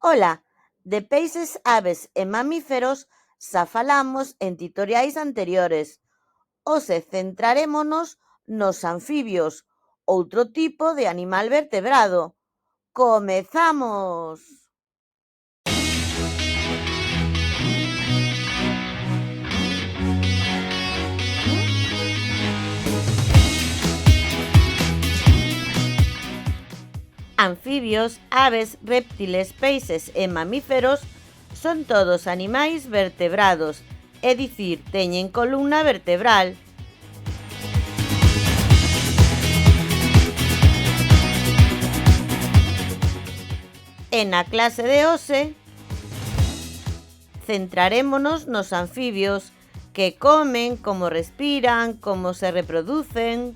Ola, de peixes, aves e mamíferos xa falamos en tutoriais anteriores. Hoxe centrarémonos nos anfibios, outro tipo de animal vertebrado. ¡Comezamos! Anfibios, aves, réptiles, peixes e mamíferos son todos animais vertebrados, é dicir, teñen columna vertebral. E na clase de hoxe centrarémonos nos anfibios, que comen, como respiran, como se reproducen.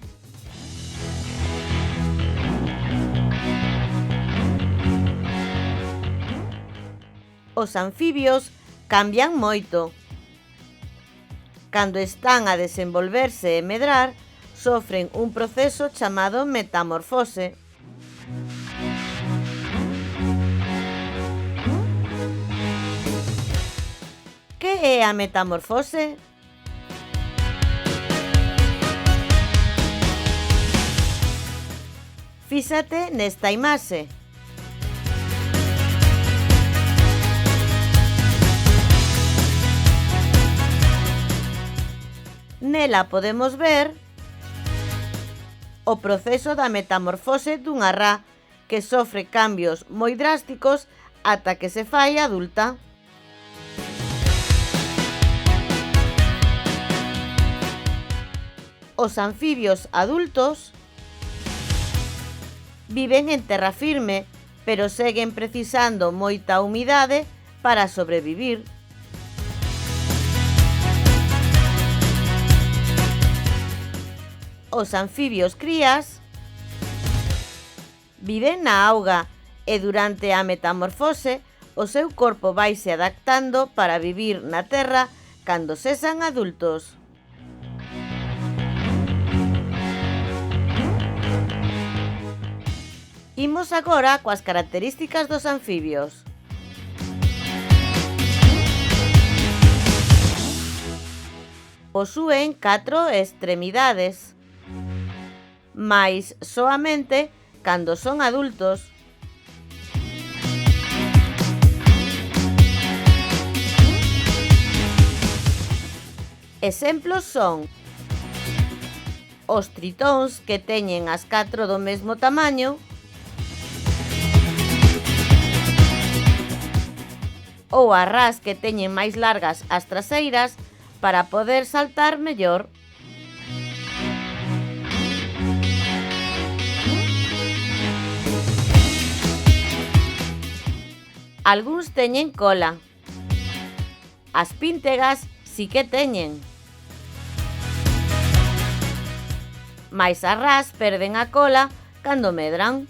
Os anfibios cambian moito. Cando están a desenvolverse e medrar, sofren un proceso chamado metamorfose. Que é a metamorfose? Fíxate nesta imaxe. Nela podemos ver o proceso da metamorfose dunha rá que sofre cambios moi drásticos ata que se fai adulta. Os anfibios adultos viven en terra firme, pero seguen precisando moita humidade para sobrevivir. Os anfibios crías viven na auga e durante a metamorfose o seu corpo vaise adaptando para vivir na terra cando sexan adultos. Imos agora coas características dos anfibios. Posúen 4 extremidades, mais soamente cando son adultos. Exemplos son os tritóns, que teñen as 4 do mesmo tamaño, ou as rás, que teñen máis largas as traseiras para poder saltar mellor. Algúns teñen cola. As píntegas si que teñen. Mais as rás perden a cola cando medran.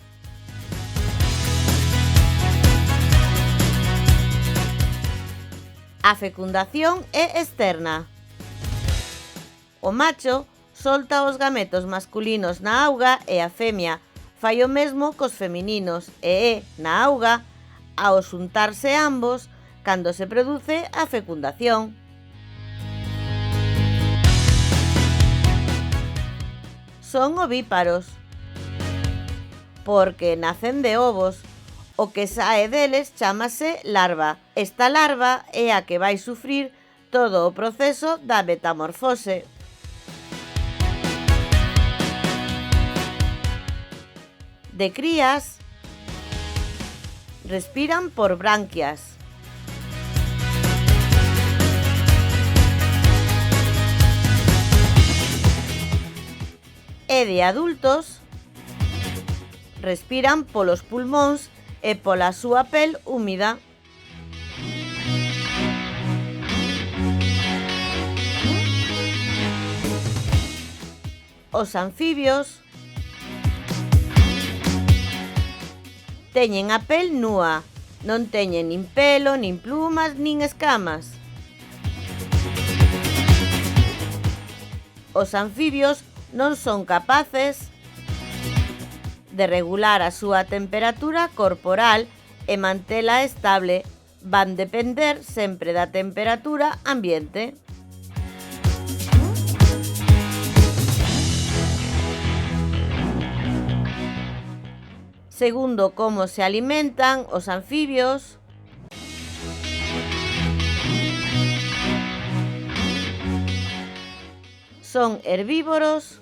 A fecundación é externa. O macho solta os gametos masculinos na auga e a femia fai o mesmo cos femininos e é na auga, ao xuntarse ambos, cando se produce a fecundación. Son ovíparos, porque nacen de ovos. O que sae deles chámase larva. Esta larva é a que vai sufrir todo o proceso da metamorfose. De crías, respiran por branquias. E de adultos, respiran polos pulmóns e pola súa pel húmida. Os anfibios teñen a pel núa, non teñen nin pelo, nin plumas, nin escamas. Os anfibios non son capaces de regular a súa temperatura corporal e mantela estable van depender sempre da temperatura ambiente. Segundo como se alimentan os anfibios, son herbívoros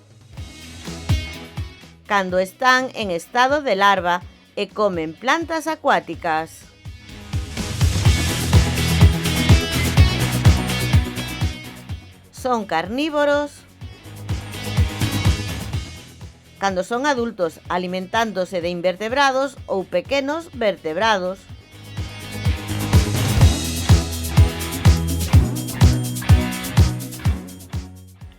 cando están en estado de larva e comen plantas acuáticas. Son carnívoros cando son adultos alimentándose de invertebrados ou pequenos vertebrados.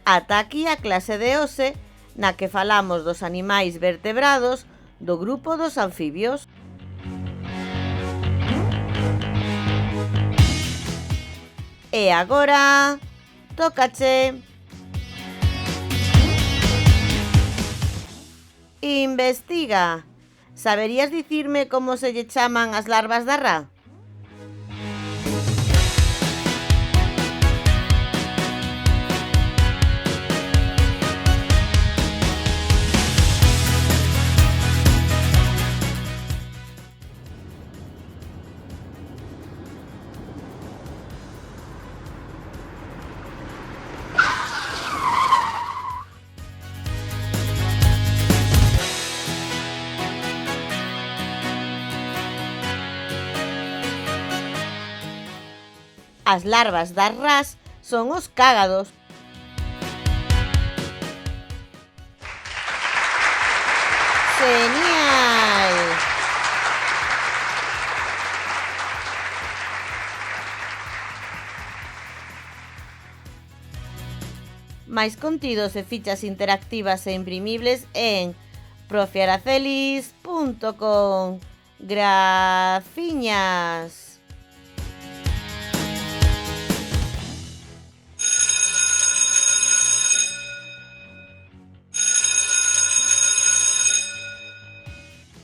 Ata aquí a clase de hoxe na que falamos dos animais vertebrados do grupo dos anfibios. E agora, tócache. Investiga. Saberías dicirme como se lle chaman as larvas da ra? As larvas das ras son os cágados. ¡Genial! Máis contidos e fichas interactivas e imprimibles en profiaracelis.com. Graciñas.